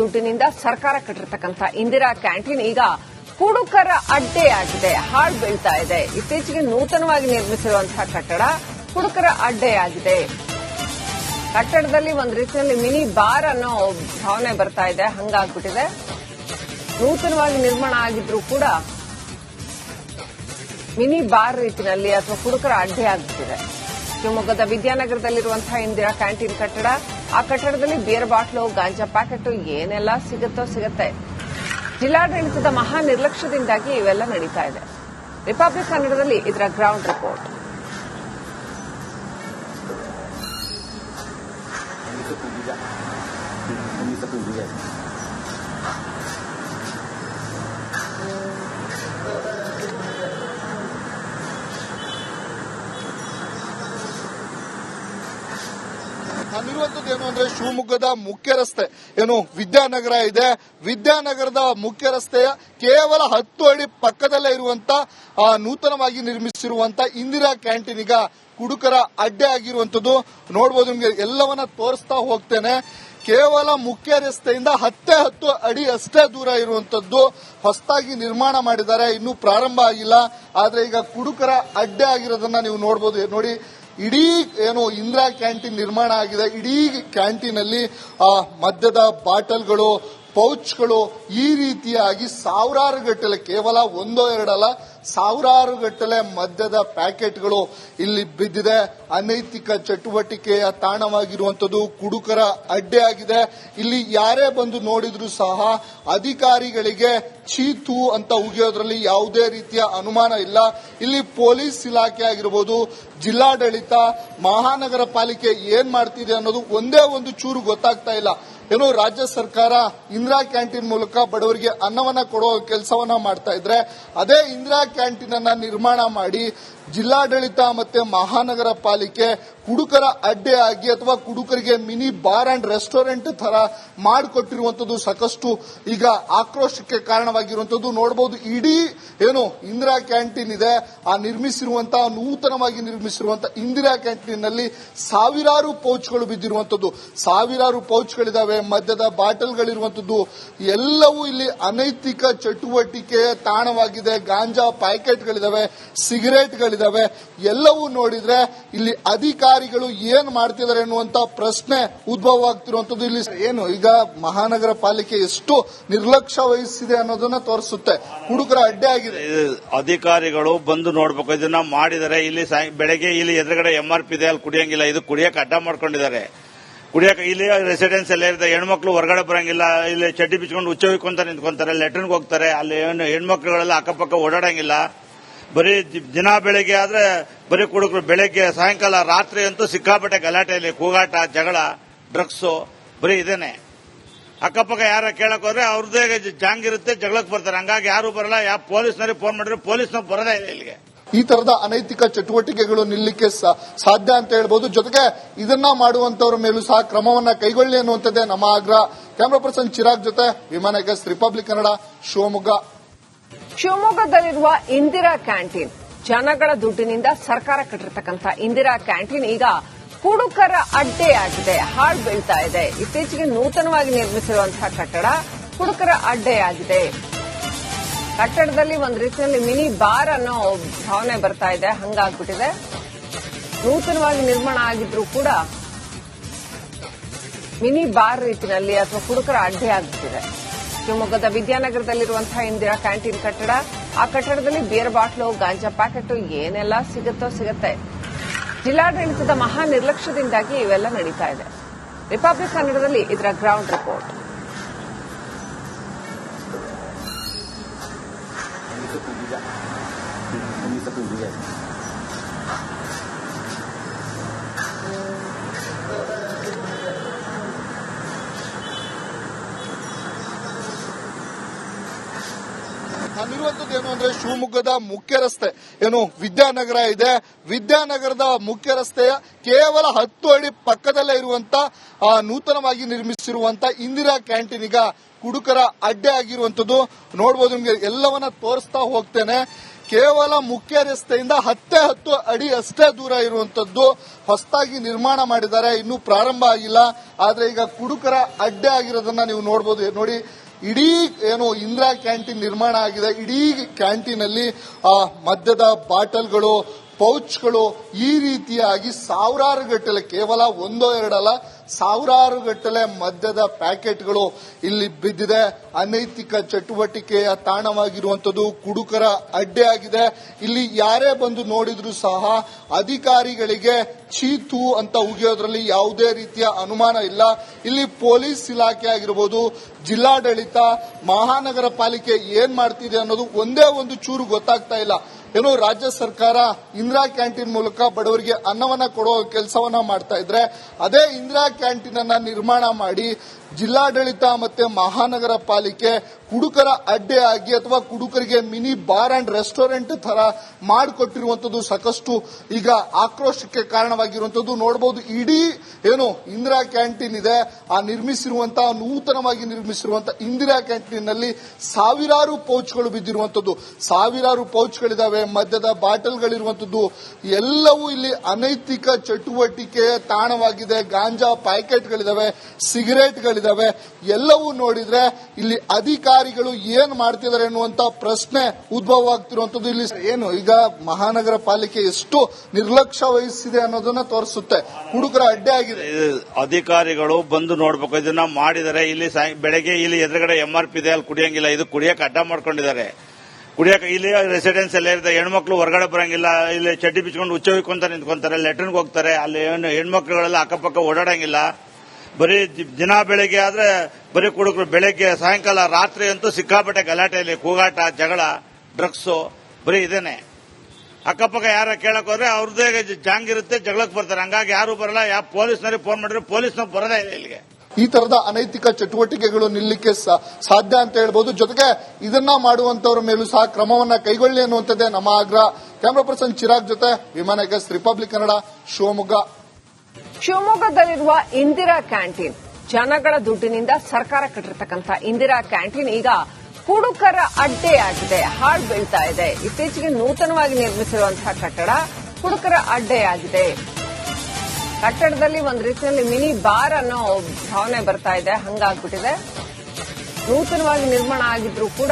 ದುಡ್ಡಿನಿಂದ ಸರ್ಕಾರ ಕಟ್ಟಿರ್ತಕ್ಕಂಥ ಇಂದಿರಾ ಕ್ಯಾಂಟೀನ್ ಈಗ ಕುಡುಕರ ಅಡ್ಡೆಯಾಗಿದೆ, ಹಾಳು ಬೀಳ್ತಾ ಇದೆ. ಇತ್ತೀಚೆಗೆ ನೂತನವಾಗಿ ನಿರ್ಮಿಸಿರುವಂತಹ ಕಟ್ಟಡ ಕುಡುಕರ ಅಡ್ಡೆಯಾಗಿದೆ. ಕಟ್ಟಡದಲ್ಲಿ ಒಂದು ರೀತಿಯಲ್ಲಿ ಮಿನಿ ಬಾರ್ ಅನ್ನೋ ಭಾವನೆ ಬರ್ತಾ ಇದೆ, ಹಂಗಾಗ್ಬಿಟ್ಟಿದೆ. ನೂತನವಾಗಿ ನಿರ್ಮಾಣ ಆಗಿದ್ರೂ ಕೂಡ ಮಿನಿ ಬಾರ್ ರೀತಿಯಲ್ಲಿ ಅಥವಾ ಕುಡುಕರ ಅಡ್ಡೆ ಆಗ್ಬಿಟ್ಟಿದೆ. ಶಿವಮೊಗ್ಗದ ವಿದ್ಯಾನಗರದಲ್ಲಿರುವಂತಹ ಇಂದಿರಾ ಕ್ಯಾಂಟೀನ್ ಕಟ್ಟಡ, ಆ ಕಟ್ಟಡದಲ್ಲಿ ಬಿಯರ್ ಬಾಟ್ಲು, ಗಾಂಜಾ ಪ್ಯಾಕೆಟ್ ಏನೆಲ್ಲ ಸಿಗುತ್ತೆ. ಜಿಲ್ಲಾಡಳಿತದ ಮಹಾ ನಿರ್ಲಕ್ಷ್ಯದಿಂದಾಗಿ ಇವೆಲ್ಲ ನಡೀತಾ ಇದೆ. ರಿಪಬ್ಲಿಕ್ ಕನ್ನಡದಲ್ಲಿ ಇದರ ಗ್ರೌಂಡ್ ರಿಪೋರ್ಟ್. ನಾನಿರುವಂತದ್ದು ಏನು ಅಂದ್ರೆ ಶಿವಮೊಗ್ಗದ ಮುಖ್ಯ ರಸ್ತೆ ಏನು ವಿದ್ಯಾನಗರ ಇದೆ. ವಿದ್ಯಾನಗರದ ಮುಖ್ಯ ರಸ್ತೆಯ ಕೇವಲ 10 ಅಡಿ ಪಕ್ಕದಲ್ಲೇ ಇರುವಂತ ನೂತನವಾಗಿ ನಿರ್ಮಿಸಿರುವಂತ ಇಂದಿರಾ ಕ್ಯಾಂಟೀನ್ ಈಗ ಕುಡುಕರ ಅಡ್ಡೆ ಆಗಿರುವಂತದ್ದು ನೋಡಬಹುದು. ನಿಮಗೆ ಎಲ್ಲವನ್ನ ತೋರಿಸ್ತಾ ಹೋಗ್ತೇನೆ. ಕೇವಲ ಮುಖ್ಯ ರಸ್ತೆಯಿಂದ 10 ಅಡಿ ಅಷ್ಟೇ ದೂರ ಇರುವಂತದ್ದು ಹೊಸದಾಗಿ ನಿರ್ಮಾಣ ಮಾಡಿದ್ದಾರೆ, ಇನ್ನೂ ಪ್ರಾರಂಭ ಆಗಿಲ್ಲ. ಆದ್ರೆ ಈಗ ಕುಡುಕರ ಅಡ್ಡೆ ಆಗಿರೋದನ್ನ ನೀವು ನೋಡಬಹುದು. ನೋಡಿ, ಇಡೀ ಏನು ಇಂದಿರಾ ಕ್ಯಾಂಟೀನ್ ನಿರ್ಮಾಣ ಆಗಿದೆ. ಇಡೀ ಕ್ಯಾಂಟೀನ್ ಅಲ್ಲಿ ಮದ್ಯದ ಬಾಟಲ್ಗಳು, ಪೌಚ್ಗಳು ಈ ರೀತಿಯಾಗಿ ಸಾವಿರಾರು ಗಟ್ಟಲೆ, ಕೇವಲ 1-2 ಅಲ್ಲ, ಸಾವಿರಾರು ಗಟ್ಟಲೆ ಮದ್ಯದ ಪ್ಯಾಕೆಟ್ಗಳು ಇಲ್ಲಿ ಬಿದ್ದಿದೆ. ಅನೈತಿಕ ಚಟುವಟಿಕೆಯ ತಾಣವಾಗಿರುವಂತದ್ದು ಕುಡುಕರ ಅಡ್ಡೆ ಆಗಿದೆ. ಇಲ್ಲಿ ಯಾರೇ ಬಂದು ನೋಡಿದ್ರು ಸಹ ಅಧಿಕಾರಿಗಳಿಗೆ ಚೀತು ಅಂತ ಉಗಿಯೋದ್ರಲ್ಲಿ ಯಾವುದೇ ರೀತಿಯ ಅನುಮಾನ ಇಲ್ಲ. ಇಲ್ಲಿ ಪೊಲೀಸ್ ಇಲಾಖೆ ಆಗಿರಬಹುದು, ಜಿಲ್ಲಾಡಳಿತ, ಮಹಾನಗರ ಪಾಲಿಕೆ ಏನ್ ಮಾಡ್ತಿದೆ ಅನ್ನೋದು ಒಂದೇ ಒಂದು ಚೂರು ಗೊತ್ತಾಗ್ತಾ ಇಲ್ಲ. ಏನೋ ರಾಜ್ಯ ಸರ್ಕಾರ ಇಂದಿರಾ ಕ್ಯಾಂಟೀನ್ ಮೂಲಕ ಬಡವರಿಗೆ ಅನ್ನವನ್ನ ಕೊಡೋ ಕೆಲಸವನ್ನ ಮಾಡ್ತಾ ಇದ್ರೆ, ಅದೇ ಇಂದಿರಾ ಕ್ಯಾಂಟೀನ್ ಅನ್ನ ನಿರ್ಮಾಣ ಮಾಡಿ ಜಿಲ್ಲಾಡಳಿತ ಮತ್ತೆ ಮಹಾನಗರ ಪಾಲಿಕೆ ಕುಡುಕರ ಅಡ್ಡೆ ಆಗಿ ಅಥವಾ ಕುಡುಕರಿಗೆ ಮಿನಿ ಬಾರ್ ಅಂಡ್ ರೆಸ್ಟೋರೆಂಟ್ ತರ ಮಾಡಿಕೊಟ್ಟಿರುವಂತದ್ದು ಸಾಕಷ್ಟು ಈಗ ಆಕ್ರೋಶಕ್ಕೆ ಕಾರಣವಾಗಿರುವಂತದ್ದು ನೋಡಬಹುದು. ಇಡೀ ಏನು ಇಂದಿರಾ ಕ್ಯಾಂಟೀನ್ ಇದೆ, ಆ ನಿರ್ಮಿಸಿರುವಂತಹ ನೂತನವಾಗಿ ನಿರ್ಮಿಸಿರುವಂತಹ ಇಂದಿರಾ ಕ್ಯಾಂಟೀನ್ ನಲ್ಲಿ ಸಾವಿರಾರು ಪೌಚ್ಗಳು ಬಿದ್ದಿರುವಂತದ್ದು, ಸಾವಿರಾರು ಪೌಚ್ಗಳಿದಾವೆ, ಮದ್ಯದ ಬಾಟಲ್ಗಳಿರುವಂತದ್ದು. ಎಲ್ಲವೂ ಇಲ್ಲಿ ಅನೈತಿಕ ಚಟುವಟಿಕೆಯ ತಾಣವಾಗಿದೆ. ಗಾಂಜಾ ಪ್ಯಾಕೆಟ್ಗಳಿದಾವೆ, ಸಿಗರೇಟ್ಗಳಿದಾವೆ. ಎಲ್ಲವೂ ನೋಡಿದ್ರೆ ಇಲ್ಲಿ ಅಧಿಕಾರಿಗಳು ಏನ್ ಮಾಡ್ತಿದ್ದಾರೆ ಅನ್ನುವಂತ ಪ್ರಶ್ನೆ ಉದ್ಭವ ಆಗ್ತಿರುವಂತದ್ದು. ಇಲ್ಲಿ ಏನು ಈಗ ಮಹಾನಗರ ಪಾಲಿಕೆ ಎಷ್ಟು ನಿರ್ಲಕ್ಷ್ಯ ವಹಿಸಿದೆ ಅನ್ನೋದನ್ನ ತೋರಿಸುತ್ತೆ. ಕುಡುಕರ ಅಡ್ಡೆ ಆಗಿದೆ. ಅಧಿಕಾರಿಗಳು ಬಂದು ನೋಡ್ಬೇಕು, ಇದನ್ನ ಮಾಡಿದರೆ. ಇಲ್ಲಿ ಬೆಳಗ್ಗೆ ಇಲ್ಲಿ ಎದುರುಗಡೆ MRP ಇದೆ, ಅಲ್ಲಿ ಕುಡಿಯಂಗಿಲ್ಲ, ಇದು ಕುಡಿಯಕ್ಕೆ ಅಡ್ಡ ಮಾಡ್ಕೊಂಡಿದ್ದಾರೆ. ಕುಡಿಯಕ್ಕೆ ಇಲ್ಲಿ ರೆಸಿಡೆನ್ಸ್ ಎಲ್ಲ ಇರುತ್ತೆ, ಹೆಣ್ಮಕ್ಳು ಹೊರಗಡೆ ಬರಂಗಿಲ್ಲ. ಇಲ್ಲಿ ಚಡ್ಡಿ ಬಿಚ್ಕೊಂಡು ಹುಚ್ಚ ಹೊಯ್ಕೊಂತ ನಿಂತ್ಕೊಂತಾರೆ, ಲೆಟ್ರಿನ್ಗೆ ಹೋಗ್ತಾರೆ. ಅಲ್ಲಿ ಹೆಣ್ಮಕ್ಳುಗಳೆಲ್ಲ ಅಕ್ಕಪಕ್ಕ ಓಡಾಡಂಗಿಲ್ಲ. ಬರೀ ದಿನ ಬೆಳಗ್ಗೆ ಆದ್ರೆ ಬರೀ ಕುಡುಕರು, ಬೆಳಗ್ಗೆ ಸಾಯಂಕಾಲ ರಾತ್ರಿ ಅಂತೂ ಸಿಕ್ಕಾಪಟ್ಟೆ ಗಲಾಟೆಯಲ್ಲಿ ಕೂಗಾಟ, ಜಗಳ, ಡ್ರಗ್ಸು ಬರೀ ಇದೇನೆ. ಅಕ್ಕಪಕ್ಕ ಯಾರ ಕೇಳಕ್ ಹೋದ್ರೆ ಅವ್ರದ್ದೇ ಜಾಂಗ್ ಇರುತ್ತೆ, ಜಗಳಕ್ಕೆ ಬರ್ತಾರೆ. ಹಂಗಾಗಿ ಯಾರು ಬರಲ್ಲ. ಪೊಲೀಸ್ನವ್ರಿಗೆ ಫೋನ್ ಮಾಡಿದ್ರೆ ಪೊಲೀಸ್ನವ್ರು ಬರೋದೇ ಇಲ್ಲ ಇಲ್ಲಿಗೆ. ಈ ತರದ ಅನೈತಿಕ ಚಟುವಟಿಕೆಗಳು ನಿಲ್ಲಕ್ಕೆ ಸಾಧ್ಯ ಅಂತ ಹೇಳ್ಬೋದು. ಜೊತೆಗೆ ಇದನ್ನ ಮಾಡುವಂತವರ ಮೇಲೂ ಸಹ ಕ್ರಮವನ್ನ ಕೈಗೊಳ್ಳಿ ಅನ್ನುವಂಥದ್ದೇ ನಮ್ಮ ಆಗ್ರಹ. ಕ್ಯಾಮರಾ ಪರ್ಸನ್ ಚಿರಾಗ್ ಜೊತೆ ವಿಮಾನ ಗೆಸ್ಟ್, ರಿಪಬ್ಲಿಕ್ ಕನ್ನಡ, ಶಿವಮೊಗ್ಗ. ಶಿವಮೊಗ್ಗದಲ್ಲಿರುವ ಇಂದಿರಾ ಕ್ಯಾಂಟೀನ್, ಜನಗಳ ದುಡ್ಡಿನಿಂದ ಸರ್ಕಾರ ಕಟ್ಟಿರ್ತಕ್ಕಂಥ ಇಂದಿರಾ ಕ್ಯಾಂಟೀನ್ ಈಗ ಕುಡುಕರ ಅಡ್ಡೆಯಾಗಿದೆ, ಹಾಳು ಬೀಳ್ತಾ ಇದೆ. ಇತ್ತೀಚೆಗೆ ನೂತನವಾಗಿ ನಿರ್ಮಿಸಿರುವಂತಹ ಕಟ್ಟಡ ಕುಡುಕರ ಅಡ್ಡೆಯಾಗಿದೆ. ಕಟ್ಟಡದಲ್ಲಿ ಒಂದು ರೀತಿಯಲ್ಲಿ ಮಿನಿ ಬಾರ್ ಅನ್ನೋ ಭಾವನೆ ಬರ್ತಾ ಇದೆ, ಹಂಗಾಗ್ಬಿಟ್ಟಿದೆ. ನೂತನವಾಗಿ ನಿರ್ಮಾಣ ಆಗಿದ್ರೂ ಕೂಡ ಮಿನಿ ಬಾರ್ ರೀತಿಯಲ್ಲಿ ಅಥವಾ ಕುಡುಕರ ಅಡ್ಡೆ ಆಗ್ಬಿಟ್ಟಿದೆ. ಶಿವಮೊಗ್ಗದ ವಿದ್ಯಾನಗರದಲ್ಲಿರುವಂತಹ ಇಂದಿರಾ ಕ್ಯಾಂಟೀನ್ ಕಟ್ಟಡ, ಆ ಕಟ್ಟಡದಲ್ಲಿ ಬಿಯರ್ ಬಾಟ್ಲು, ಗಾಂಜಾ ಪ್ಯಾಕೆಟ್ ಏನೆಲ್ಲ ಸಿಗುತ್ತೆ. ಜಿಲ್ಲಾಡಳಿತದ ಮಹಾ ನಿರ್ಲಕ್ಷ್ಯದಿಂದಾಗಿ ಇವೆಲ್ಲ ನಡೀತಾ ಇದೆ. ರಿಪಬ್ಲಿಕ್ ಕನ್ನಡದಲ್ಲಿ ಇದರ ಗ್ರೌಂಡ್ ರಿಪೋರ್ಟ್. ನಾನಿರುವಂತದ್ದು ಏನು ಅಂದ್ರೆ ಶಿವಮೊಗ್ಗದ ಮುಖ್ಯ ರಸ್ತೆ ಏನು ವಿದ್ಯಾನಗರ ಇದೆ. ವಿದ್ಯಾನಗರದ ಮುಖ್ಯ ರಸ್ತೆಯ ಕೇವಲ 10 ಅಡಿ ಪಕ್ಕದಲ್ಲೇ ಇರುವಂತ ನೂತನವಾಗಿ ನಿರ್ಮಿಸಿರುವಂತ ಇಂದಿರಾ ಕ್ಯಾಂಟೀನ್ ಈಗ ಕುಡುಕರ ಅಡ್ಡೆ ಆಗಿರುವಂತದ್ದು ನೋಡಬಹುದು. ನಿಮಗೆ ಎಲ್ಲವನ್ನ ತೋರಿಸ್ತಾ ಹೋಗ್ತೇನೆ. ಕೇವಲ ಮುಖ್ಯ ರಸ್ತೆಯಿಂದ 10 ಅಡಿ ಅಷ್ಟೇ ದೂರ ಇರುವಂತದ್ದು ಹೊಸದಾಗಿ ನಿರ್ಮಾಣ ಮಾಡಿದ್ದಾರೆ. ಇನ್ನೂ ಪ್ರಾರಂಭ ಆಗಿಲ್ಲ. ಆದ್ರೆ ಈಗ ಕುಡುಕರ ಅಡ್ಡೆ ಆಗಿರೋದನ್ನ ನೀವು ನೋಡಬಹುದು. ನೋಡಿ, ಇಡೀ ಇಂದಿರಾ ಕ್ಯಾಂಟೀನ್ ನಿರ್ಮಾಣ ಆಗಿದೆ. ಇಡೀ ಕ್ಯಾಂಟೀನ್ ಅಲ್ಲಿ ಮದ್ಯದ ಬಾಟಲ್ಗಳು, ಪೌಚ್ಗಳು, ಈ ರೀತಿಯಾಗಿ ಸಾವಿರಾರು ಗಟ್ಟಲೆ, ಕೇವಲ ಒಂದೋ ಎರಡಲ್ಲ, ಸಾವಿರಾರು ಗಟ್ಟಲೆ ಮದ್ಯದ ಪ್ಯಾಕೆಟ್ಗಳು ಇಲ್ಲಿ ಬಿದ್ದಿದೆ. ಅನೈತಿಕ ಚಟುವಟಿಕೆಯ ತಾಣವಾಗಿರುವಂತದ್ದು ಕುಡುಕರ ಅಡ್ಡೆ ಆಗಿದೆ. ಇಲ್ಲಿ ಯಾರೇ ಬಂದು ನೋಡಿದ್ರು ಸಹ ಅಧಿಕಾರಿಗಳಿಗೆ ಚೀತು ಅಂತ ಉಗಿಯೋದ್ರಲ್ಲಿ ಯಾವುದೇ ರೀತಿಯ ಅನುಮಾನ ಇಲ್ಲ. ಇಲ್ಲಿ ಪೊಲೀಸ್ ಇಲಾಖೆ ಆಗಿರಬಹುದು, ಜಿಲ್ಲಾಡಳಿತ, ಮಹಾನಗರ ಪಾಲಿಕೆ ಏನ್ ಮಾಡ್ತಿದೆ ಅನ್ನೋದು ಒಂದೇ ಒಂದು ಚೂರು ಗೊತ್ತಾಗ್ತಾ ಇಲ್ಲ. ರಾಜ್ಯ ಸರ್ಕಾರ ಇಂದಿರಾ ಕ್ಯಾಂಟೀನ್ ಮೂಲಕ ಬಡವರಿಗೆ ಅನ್ನವನ್ನ ಕೊಡುವ ಕೆಲಸವನ್ನ ಮಾಡ್ತಾ ಇದ್ರೆ, ಅದೇ ಇಂದಿರಾ ಕ್ಯಾಂಟೀನ್ ಅನ್ನ ನಿರ್ಮಾಣ ಮಾಡಿ ಜಿಲ್ಲಾಡಳಿತ ಮತ್ತೆ ಮಹಾನಗರ ಪಾಲಿಕೆ ಕುಡುಕರ ಅಡ್ಡೆ ಆಗಿ ಅಥವಾ ಕುಡುಕರಿಗೆ ಮಿನಿ ಬಾರ್ ಅಂಡ್ ರೆಸ್ಟೋರೆಂಟ್ ತರ ಮಾಡಿಕೊಟ್ಟಿರುವಂತದ್ದು ಸಾಕಷ್ಟು ಈಗ ಆಕ್ರೋಶಕ್ಕೆ ಕಾರಣವಾಗಿರುವಂತದ್ದು ನೋಡಬಹುದು. ಇಡೀ ಇಂದಿರಾ ಕ್ಯಾಂಟೀನ್ ಇದೆ, ಆ ನೂತನವಾಗಿ ನಿರ್ಮಿಸಿರುವಂತಹ ಇಂದಿರಾ ಕ್ಯಾಂಟೀನ್ ನಲ್ಲಿ ಸಾವಿರಾರು ಪೌಚ್ಗಳು ಬಿದ್ದಿರುವಂತದ್ದು, ಸಾವಿರಾರು ಪೌಚ್ಗಳಿದಾವೆ, ಮದ್ಯದ ಬಾಟಲ್ಗಳಿರುವಂತದ್ದು. ಎಲ್ಲವೂ ಇಲ್ಲಿ ಅನೈತಿಕ ಚಟುವಟಿಕೆಯ ತಾಣವಾಗಿದೆ. ಗಾಂಜಾ ಪ್ಯಾಕೆಟ್ಗಳಿದಾವೆ, ಸಿಗರೇಟ್ಗಳಿದಾವೆ. ಎಲ್ಲವೂ ನೋಡಿದ್ರೆ ಇಲ್ಲಿ ಅಧಿಕಾರಿಗಳು ಏನ್ ಮಾಡ್ತಿದ್ದಾರೆ ಎನ್ನುವಂತ ಪ್ರಶ್ನೆ ಉದ್ಭವ ಆಗ್ತಿರುವಂತದ್ದು. ಇಲ್ಲಿ ಈಗ ಮಹಾನಗರ ಪಾಲಿಕೆ ಎಷ್ಟು ನಿರ್ಲಕ್ಷ್ಯ ವಹಿಸಿದೆ ಅನ್ನೋದನ್ನ ತೋರಿಸುತ್ತೆ. ಕುಡುಕರ ಅಡ್ಡೆ ಆಗಿದೆ. ಅಧಿಕಾರಿಗಳು ಬಂದು ನೋಡ್ಬೇಕು, ಇದನ್ನ ಮಾಡಿದರೆ ಇಲ್ಲಿ ಬೆಳಗ್ಗೆ ಇಲ್ಲಿ ಎದುರುಗಡೆ MRP ಇದೆ, ಅಲ್ಲಿ ಕುಡಿಯಂಗಿಲ್ಲ, ಇದು ಕುಡಿಯಕ್ಕೆ ಅಡ್ಡ ಮಾಡ್ಕೊಂಡಿದ್ದಾರೆ. ಕುಡಿಯಕ್ಕೆ ಇಲ್ಲಿ ರೆಸಿಡೆನ್ಸ್ ಎಲ್ಲ ಇರುತ್ತೆ, ಹೆಣ್ಮಕ್ಳು ಹೊರಗಡೆ ಬರಂಗಿಲ್ಲ, ಇಲ್ಲಿ ಚಡ್ಡಿ ಬಿಚ್ಕೊಂಡು ಹುಚ್ಚ ಹೊಯ್ಕೊಂತ ನಿಂತ್ಕೊಂತಾರೆ, ಲೆಟ್ರಿನ್ಗೆ ಹೋಗ್ತಾರೆ. ಅಲ್ಲಿ ಹೆಣ್ಮಕ್ಳುಗಳೆಲ್ಲ ಅಕ್ಕಪಕ್ಕ ಓಡಾಡಂಗಿಲ್ಲ. ಬರೀ ದಿನ ಬೆಳಗ್ಗೆ ಆದ್ರೆ ಬರೀ ಕುಡುಕರು, ಬೆಳಗ್ಗೆ ಸಾಯಂಕಾಲ ರಾತ್ರಿ ಅಂತೂ ಸಿಕ್ಕಾಪಟ್ಟೆ ಗಲಾಟೆಯಲ್ಲಿ ಕೂಗಾಟ, ಜಗಳ, ಡ್ರಗ್ಸು, ಬರೀ ಇದೇನೆ. ಅಕ್ಕಪಕ್ಕ ಯಾರ ಕೇಳಕ್ ಹೋದ್ರೆ ಅವ್ರದ್ದೇ ಜಾಂಗ್ ಇರುತ್ತೆ, ಜಗಳಕ್ಕೆ ಬರ್ತಾರೆ. ಹಂಗಾಗಿ ಯಾರು ಬರಲ್ಲ. ಪೊಲೀಸ್ನವ್ರಿಗೆ ಫೋನ್ ಮಾಡಿದ್ರೆ ಪೊಲೀಸ್ನವ್ರು ಬರೋದೇ ಇಲ್ಲ ಇಲ್ಲಿಗೆ. ಈ ತರದ ಅನೈತಿಕ ಚಟುವಟಿಕೆಗಳು ನಿಲ್ಲಕ್ಕೆ ಸಾಧ್ಯ ಅಂತ ಹೇಳ್ಬೋದು. ಜೊತೆಗೆ ಇದನ್ನ ಮಾಡುವಂತವರ ಮೇಲೂ ಸಹ ಕ್ರಮವನ್ನ ಕೈಗೊಳ್ಳಿ ಅನ್ನುವಂಥದ್ದೇ ನಮ್ಮ ಆಗ್ರಹ. ಕ್ಯಾಮರಾ ಪರ್ಸನ್ ಚಿರಾಗ್ ಜೊತೆ ವಿಮಾನ ಎಸ್, ರಿಪಬ್ಲಿಕ್ ಕನ್ನಡ, ಶಿವಮೊಗ್ಗ. ಶಿವಮೊಗ್ಗದಲ್ಲಿರುವ ಇಂದಿರಾ ಕ್ಯಾಂಟೀನ್, ಜನಗಳ ದುಡ್ಡಿನಿಂದ ಸರ್ಕಾರ ಕಟ್ಟಿರ್ತಕ್ಕಂಥ ಇಂದಿರಾ ಕ್ಯಾಂಟೀನ್ ಈಗ ಕುಡುಕರ ಅಡ್ಡೆಯಾಗಿದೆ, ಹಾಳು ಬೀಳ್ತಾ ಇದೆ. ಇತ್ತೀಚೆಗೆ ನೂತನವಾಗಿ ನಿರ್ಮಿಸಿರುವಂತಹ ಕಟ್ಟಡ ಕುಡುಕರ ಅಡ್ಡೆಯಾಗಿದೆ. ಕಟ್ಟಡದಲ್ಲಿ ಒಂದು ರೀತಿಯಲ್ಲಿ ಮಿನಿ ಬಾರ್ ಅನ್ನೋ ಭಾವನೆ ಬರ್ತಾ ಇದೆ, ಹಂಗಾಗ್ಬಿಟ್ಟಿದೆ. ನೂತನವಾಗಿ ನಿರ್ಮಾಣ ಆಗಿದ್ರೂ ಕೂಡ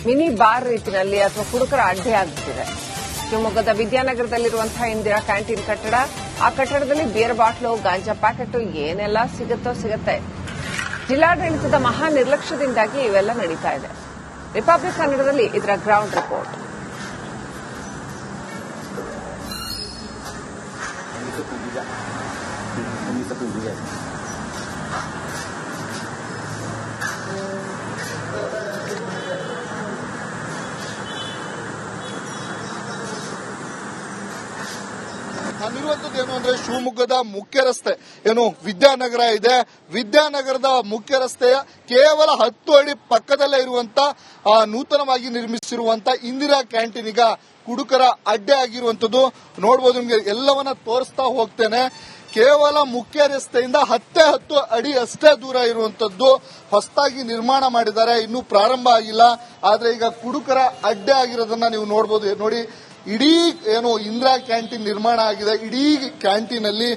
ಮಿನಿ ಬಾರ್ ರೀತಿಯಲ್ಲಿ ಅಥವಾ ಕುಡುಕರ ಅಡ್ಡೆ ಆಗ್ಬಿಟ್ಟಿದೆ. ಶಿವಮೊಗ್ಗದ ವಿದ್ಯಾನಗರದಲ್ಲಿರುವಂತಹ ಇಂದಿರಾ ಕ್ಯಾಂಟೀನ್ ಕಟ್ಟಡ, ಆ ಕಟ್ಟಡದಲ್ಲಿ ಬಿಯರ್ ಬಾಟ್ಲು, ಗಾಂಜಾ ಪ್ಯಾಕೆಟ್ ಏನೆಲ್ಲ ಸಿಗುತ್ತೆ. ಜಿಲ್ಲಾಡಳಿತದ ಮಹಾ ನಿರ್ಲಕ್ಷ್ಯದಿಂದಾಗಿ ಇವೆಲ್ಲ ನಡೀತಾ ಇದೆ. ರಿಪಬ್ಲಿಕ್ ಕನ್ನಡದಲ್ಲಿ ಇದರ ಗ್ರೌಂಡ್ ರಿಪೋರ್ಟ್. ನಾನಿರುವಂತದ್ದು ಏನು ಅಂದ್ರೆ ಶಿವಮೊಗ್ಗದ ಮುಖ್ಯ ರಸ್ತೆ ವಿದ್ಯಾನಗರ ಇದೆ. ವಿದ್ಯಾನಗರದ ಮುಖ್ಯ ರಸ್ತೆಯ ಕೇವಲ 10 ಅಡಿ ಪಕ್ಕದಲ್ಲೇ ಇರುವಂತ ನೂತನವಾಗಿ ನಿರ್ಮಿಸಿರುವಂತ ಇಂದಿರಾ ಕ್ಯಾಂಟೀನ್ ಈಗ ಕುಡುಕರ ಅಡ್ಡೆ ಆಗಿರುವಂತದ್ದು ನೋಡಬಹುದು. ನಿಮಗೆ ಎಲ್ಲವನ್ನ ತೋರಿಸ್ತಾ ಹೋಗ್ತೇನೆ. ಕೇವಲ ಮುಖ್ಯ ರಸ್ತೆಯಿಂದ 10 ಅಡಿ ಅಷ್ಟೇ ದೂರ ಇರುವಂತದ್ದು ಹೊಸದಾಗಿ ನಿರ್ಮಾಣ ಮಾಡಿದ್ದಾರೆ. ಇನ್ನೂ ಪ್ರಾರಂಭ ಆಗಿಲ್ಲ. ಆದ್ರೆ ಈಗ ಕುಡುಕರ ಅಡ್ಡೆ ಆಗಿರೋದನ್ನ ನೀವು ನೋಡಬಹುದು. ನೋಡಿ, ಇಡೀ ಇಂದಿರಾ ಕ್ಯಾಂಟೀನ್ ನಿರ್ಮಾಣ ಆಗಿದೆ. ಇಡೀ ಕ್ಯಾಂಟೀನ್ ಅಲ್ಲಿ